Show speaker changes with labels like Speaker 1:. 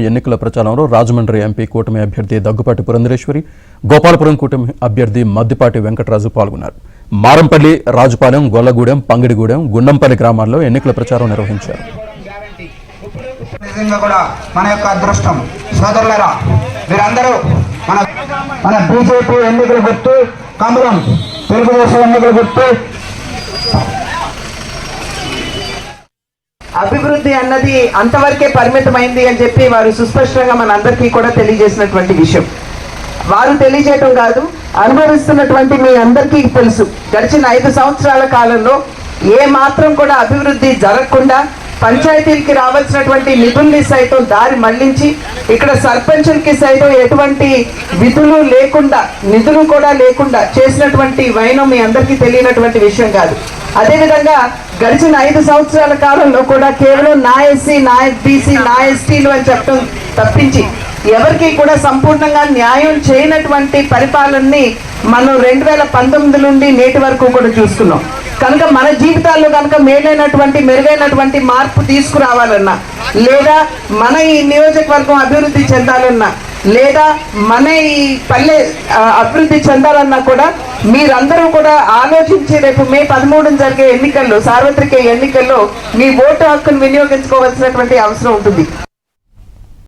Speaker 1: ఎన్నికల ప్రచారంలో రాజమండ్రి ఎంపీ కూటమి అభ్యర్థి దగ్గుపాటి పురంధరేశ్వరి, గోపాలపురం కూటమి అభ్యర్థి మద్దిపాటి వెంకటరాజు పాల్గొన్నారు. మారంపల్లి, రాజుపాలెం, గొల్లగూడెం, పంగిడిగూడెం, గుండంపల్లి గ్రామాల్లో ఎన్నికల ప్రచారం నిర్వహించారు.
Speaker 2: నిజంగా కూడా మన యొక్క అదృష్టం సోదరులారా, మీరందరూ మన బీజేపీ ఎన్నికల గుర్తు కమలం, తెలుగుదేశం ఎన్నికల గుర్తు.
Speaker 3: అభివృద్ధి అన్నది అంతవరకే పరిమితమైంది అని చెప్పి వారు సుస్పష్టంగా మన అందరికీ కూడా తెలియజేసినటువంటి విషయం. వారు తెలియజేయటం కాదు, అనుభవిస్తున్నటువంటి మీ అందరికీ తెలుసు. గడిచిన 5 సంవత్సరాల కాలంలో ఏ మాత్రం కూడా అభివృద్ధి జరగకుండా పంచాయతీలకి రావాల్సినటువంటి నిధుల్ని సైతం దారి మళ్లించి, ఇక్కడ సర్పంచులకి సైతం ఎటువంటి విధులు లేకుండా, నిధులు కూడా లేకుండా చేసినటువంటి వైనం మీ అందరికీ తెలియనటువంటి విషయం కాదు. అదేవిధంగా గడిచిన 5 సంవత్సరాల కాలంలో కూడా కేవలం నా ఎస్సీ, నా బీసీ, నా ఎస్టీలు అని చెప్పడం తప్పించి ఎవరికి కూడా సంపూర్ణంగా న్యాయం చేయనటువంటి పరిపాలనని మనం 2019 నుండి నేటి వరకు కూడా చూస్తున్నాం. కనుక మన జీవితాల్లో కనుక మెరుగైనటువంటి మార్పు తీసుకురావాలన్నా, లేదా మన ఈ నియోజకవర్గం అభివృద్ధి చెందాలన్నా, లేదా మన ఈ పల్లె అభివృద్ధి చెందాలన్నా కూడా మీరందరూ కూడా ఆలోచించి రేపు మే 13 జరిగే ఎన్నికల్లో, సార్వత్రిక ఎన్నికల్లో మీ ఓటు హక్కును వినియోగించుకోవాల్సినటువంటి అవసరం ఉంటుంది.